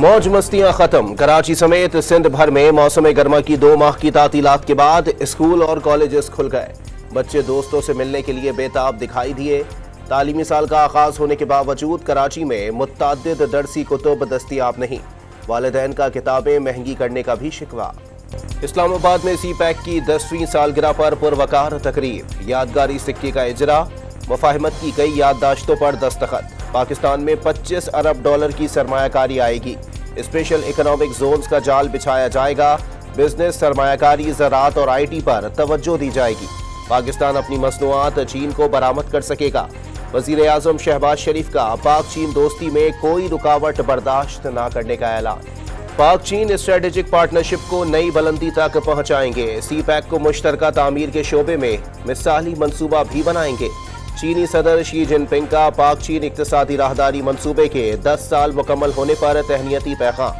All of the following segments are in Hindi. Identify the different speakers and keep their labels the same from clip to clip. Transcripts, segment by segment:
Speaker 1: मौज मस्तियां खत्म। कराची समेत सिंध भर में मौसम गर्मा की 2 माह की तातीलात के बाद स्कूल और कॉलेजेस खुल गए। बच्चे दोस्तों से मिलने के लिए बेताब दिखाई दिए। तालीमी साल का आगाज होने के बावजूद कराची में मुतअद्दिद दरसी कुतुब दस्तयाब नहीं। वालिदैन का किताबें महंगी करने का भी शिकवा। इस्लामाबाद में सी-पैक की 10वीं सालगिरह पर पुरवकार तकरीब। यादगारी सिक्के का इजरा, मुफाहमत की कई याददाश्तों पर दस्तखत। पाकिस्तान में 25 अरब डॉलर की सरमायाकारी आएगी। स्पेशल इकोनॉमिक जोन्स का जाल बिछाया जाएगा। बिजनेस, सरमायाकारी, ज़राअत और IT पर तवज्जो दी जाएगी। पाकिस्तान अपनी मसनूआत चीन को बरामद कर सकेगा। वज़ीर आज़म शहबाज शरीफ का पाक चीन दोस्ती में कोई रुकावट बर्दाश्त न करने का ऐलान। पाक चीन स्ट्रेटेजिक पार्टनरशिप को नई बुलंदी तक पहुंचाएंगे। सी-पैक को मुश्तरका तामीर के शोबे में मिसाली मंसूबा भी बनाएंगे। चीनी सदर शी जिनपिंग का पाक चीन इक्तिसादी राहदारी मंसूबे के 10 साल मुकम्मल होने पर तहनीती पैगाम।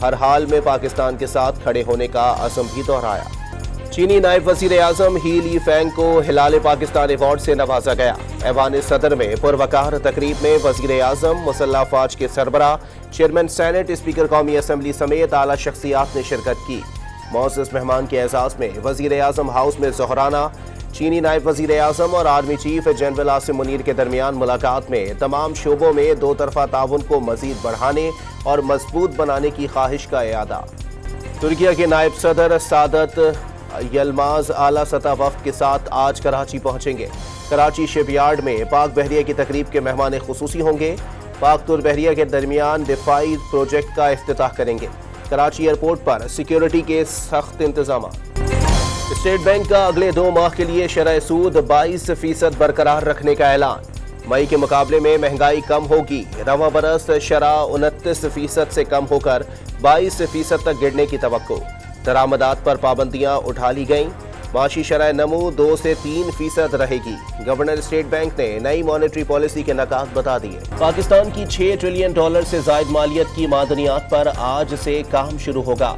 Speaker 1: हर हाल में पाकिस्तान के साथ खड़े होने का अज़म भी दोहराया। चीनी नायब वज़ीर आज़म ही लीफेंग को हिलाल पाकिस्तान अवार्ड से नवाजा गया। ऐवान सदर में पुरवकार तकरीब में वज़ीर आज़म, मुसल्लह फ़ौज के सरबराह, चेयरमैन सेनेट, स्पीकर कौमी असम्बली समेत आला शख्सियात ने शिरकत की। मौजूद मेहमान के एजाज़ में वज़ीर आज़म हाउस में ज़ोहराना चीनी नायब वज़ीर आज़म और army chief general Asim Munir के दरमियान मुलाकात में तमाम शोबों में 2 तरफ़ा ताउन को मज़ीद बढ़ाने और मजबूत बनाने की ख्वाहिश का इयादा। तुर्किया के नायब सदर सादत यलमाज आला सतह वफ़द के साथ आज कराची पहुंचेंगे। कराची शिपयार्ड में पाक बहरिया की तकरीब के मेहमान खुसूसी होंगे। पाक तुर बहरिया के दरमियान दिफाई प्रोजेक्ट का इफ्तिताह करेंगे। कराची एयरपोर्ट पर सिक्योरिटी के सख्त इंतजाम। स्टेट बैंक का अगले 2 माह के लिए शरह सूद 22% बरकरार रखने का ऐलान। मई के मुकाबले में महंगाई कम होगी। रवा बरस शरह 29% से कम होकर 22% तक गिरने की तवक्को। दरामदात पर पाबंदियां उठा ली गईं। माशी शरह नमू 2 से 3% रहेगी। गवर्नर स्टेट बैंक ने नई मॉनेटरी पॉलिसी के नकात बता दिए। पाकिस्तान की $6 ट्रिलियन से जायद मालियत की मादनियात पर आज से काम शुरू होगा।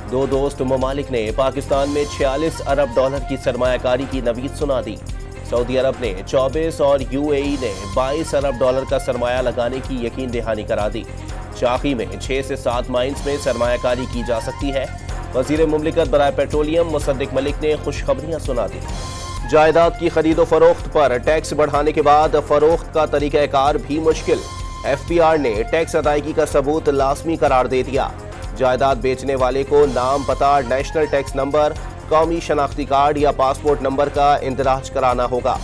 Speaker 1: 2 दोस्त ममालिक ने पाकिस्तान में $46 अरब की सरमायाकारी की नवीद सुना दी। सऊदी अरब ने 24 और UAE ने $22 अरब का सरमाया लगाने की यकीन दहानी करा दी। शाखी में 6 से 7 माइंस में सरमायाकारी की जा सकती है। वजीर मुमलिकत बराए पेट्रोलियम मुसद्दिक मलिक ने खुशखबरियां सुना दी। जायदाद की खरीदो फरोख्त पर टैक्स बढ़ाने के बाद फरोख्त का तरीक़ाकार भी मुश्किल। FPR ने टैक्स अदायगी का सबूत लाजमी करार दे दिया। जायदाद बेचने वाले को नाम, पता, नेशनल टैक्स नंबर, कौमी शनाख्ती कार्ड या पासपोर्ट नंबर का इंदराज कराना होगा।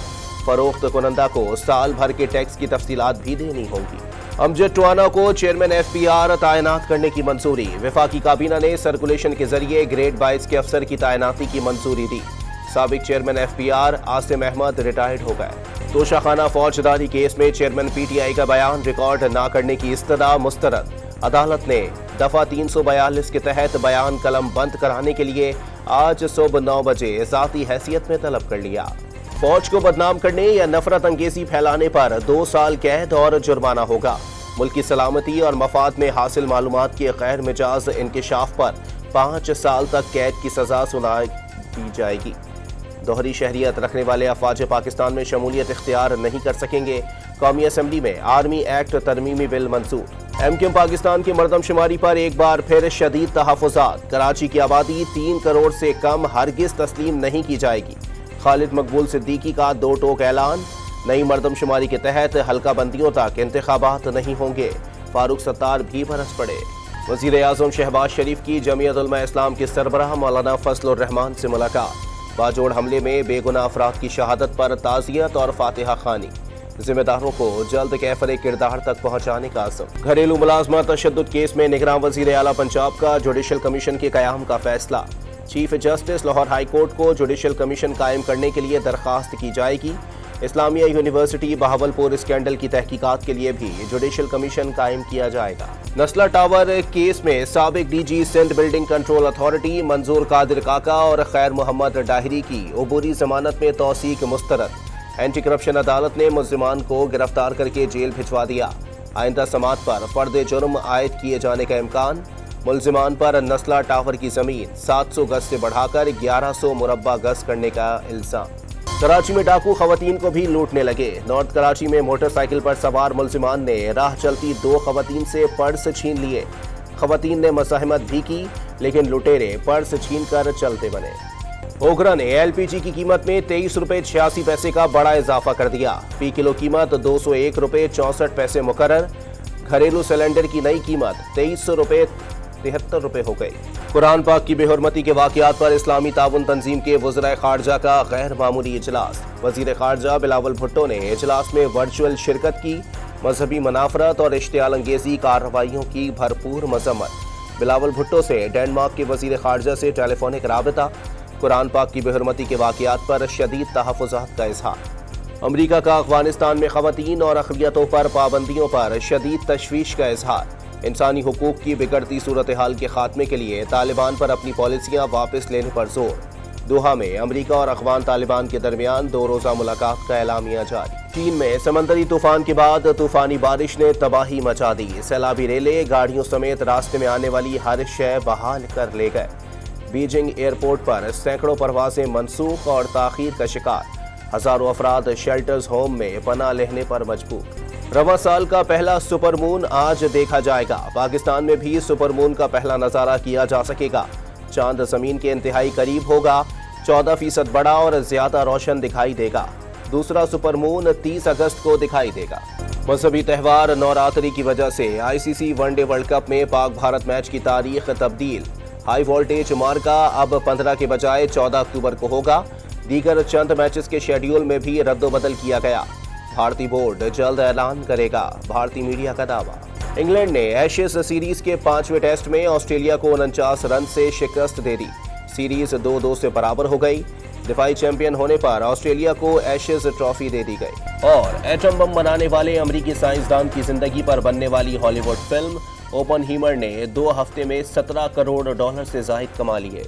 Speaker 1: फरोख्त कुनंदा को साल भर के टैक्स की तफसीलात भी देनी होगी। अमजद टवाना को चेयरमैन FPR तैनात करने की मंजूरी। वफाकी काबीना ने सर्कुलेशन के जरिए ग्रेड 22 के अफसर की तैनाती की मंजूरी दी। साबिक chairman FPR Asim Ahmed retired हो गए। तोशाखाना फौजदारी केस में चेयरमैन PTI का बयान रिकॉर्ड न करने की इस्तदा मुस्तरद। अदालत ने दफा 342 के तहत बयान कलम बंद कराने के लिए आज सुबह 9 बजे ज़ाती हैसियत में तलब कर लिया। फौज को बदनाम करने या नफरत अंगेजी फैलाने पर 2 साल कैद और जुर्माना होगा। मुल्क की सलामती और मफाद में हासिल मालूमात के गैर मिजाज इंकशाफ पर 5 साल तक कैद की सजा सुना दी जाएगी। दोहरी शहरियत रखने वाले अफवाज पाकिस्तान में शमूलियत इख्तियार नहीं कर सकेंगे। कौमी असम्बली में आर्मी एक्ट तरमीमी बिल मंजूर। MQM पाकिस्तान की मरदमशुमारी पर एक बार फिर शदीद तहफ़्फ़ुज़ात। कराची की आबादी 3 करोड़ से कम हरगिज़ तस्लीम नहीं की जाएगी। खालिद मकबूल सिद्दीकी का 2 टोक ऐलान। नई मरदमशुमारी के तहत हल्का बंदियों तक इंतखाबात नहीं होंगे। फारूक सत्तार भी बरस पड़े। वज़ीर आज़म शहबाज शरीफ की जमीयत उलमा इस्लाम के सरबराह मौलाना फजलुर रहमान से मुलाकात। बाजोड़ हमले में बेगुनाह अफराद की शहादत पर ताज़ियत और फातिहा खानी। जिम्मेदारों को जल्द कैफरे किरदार तक पहुँचाने का आज़म। घरेलू मुलाजमत तशद्दुद केस में निगरान वज़ीर आला पंजाब का जुडिशल कमीशन के क़याम का फैसला। Chief justice Lahore high court को जुडिशल कमीशन कायम करने के लिए दरख्वास्त की जाएगी। इस्लामिया यूनिवर्सिटी बहावलपुर स्कैंडल की तहकीकात के लिए भी जुडिशल कमीशन कायम किया जाएगा। नस्ला टावर केस में साबिक DG Sindh building control authority Manzoor Qadir काका और खैर मोहम्मद डाहिरी की अबूरी जमानत में तौसीक मुस्तरद। एंटी करप्शन अदालत ने मुल्जिमान को गिरफ्तार करके जेल भिजवा दिया। आइंदा समात पर फर्द जुर्म आयद किए जाने का इम्कान। मुल्जिमान पर नस्ला टावर की जमीन 700 गज से बढ़ाकर 1100 मुरब्बा गज करने का इल्जाम। कराची में डाकू खवातीन को भी लूटने लगे। नॉर्थ कराची में मोटरसाइकिल पर सवार मुलजिमान ने राह चलती 2 खवातीन से पर्स छीन लिए। खवातीन ने मज़ाहमत भी की, लेकिन लुटेरे पर्स छीनकर चलते बने। ओगरा ने एलपीजी की कीमत में 23 रुपए 86 पैसे का बड़ा इजाफा कर दिया। फी किलो कीमत 201 रुपए 64 पैसे मुकर्रर। घरेलू सिलेंडर की नई कीमत 2300 रुपए 73 रुपए हो गई। कुरान पाक की बेहुरमती के वाकयात पर इस्लामी ताउन तंजीम के वज़ीर खारजा का गैर मामूली इजलास। वज़ीर खारजा बिलावल भुट्टो ने इजलास में वर्चुअल शिरकत की। मजहबी मनाफरत और इश्तियाल अंगेजी कार्रवाइयों की भरपूर मजम्मत। बिलावल भुट्टो से डेनमार्क के वज़ीर खारजा से टेलीफोनिक राबिता। कुरान पाक की बेहुरमती के वाकयात पर शदीद तहफ़्फ़ुज़ात का इज़हार। अमरीका का अफ़गानिस्तान में ख़वातीन और अक़लियतों पर पाबंदियों पर शदीद तशवीश का इज़हार। इंसानी हुकूक की बिगड़ती सूरत हाल के खात्मे के लिए तालिबान पर अपनी पॉलिसियाँ वापस लेने पर जोर। दोहा में अमरीका और अफ़गान तालिबान के दरमियान 2 रोज़ा मुलाकात का एलामिया जारी। चीन में समंदरी तूफान के बाद तूफानी बारिश ने तबाही मचा दी। सैलाबी रेले, गाड़ियों समेत रास्ते में आने वाली हर शय बहाल कर ले गए। बीजिंग एयरपोर्ट पर सैकड़ों परवाजें मनसूख और ताखीर का शिकार। हजारों अफराद शेल्टर्स होम में पनाह लेने पर मजबूर। रवां साल का पहला सुपर मून आज देखा जाएगा। पाकिस्तान में भी सुपर मून का पहला नजारा किया जा सकेगा। चांद जमीन के इंतहाई करीब होगा। 14% बड़ा और ज्यादा रोशन दिखाई देगा। दूसरा सुपर मून 30 अगस्त को दिखाई देगा। मजहबी त्यौहार नवरात्रि की वजह से आईसीसी वनडे वर्ल्ड कप में पाक भारत मैच की तारीख तब्दील। हाई वोल्टेज मार्का अब 15 के बजाय 14 अक्टूबर को होगा। दीगर चंद मैचेस के शेड्यूल में भी रद्दोबदल किया गया। भारतीय बोर्ड जल्द ऐलान करेगा, भारतीय मीडिया का दावा। इंग्लैंड ने एशेज सीरीज के 5वें टेस्ट में ऑस्ट्रेलिया को 49 रन से शिकस्त दे दी। सीरीज 2-2 से बराबर हो गई। दिफाई चैंपियन होने पर ऑस्ट्रेलिया को एशेज ट्रॉफी दे दी गई। और एटम बम बनाने वाले अमेरिकी साइंसदान की जिंदगी पर बनने वाली हॉलीवुड फिल्म ओपनहीमर ने 2 हफ्ते में $17 करोड़ से जायद कमा लिए।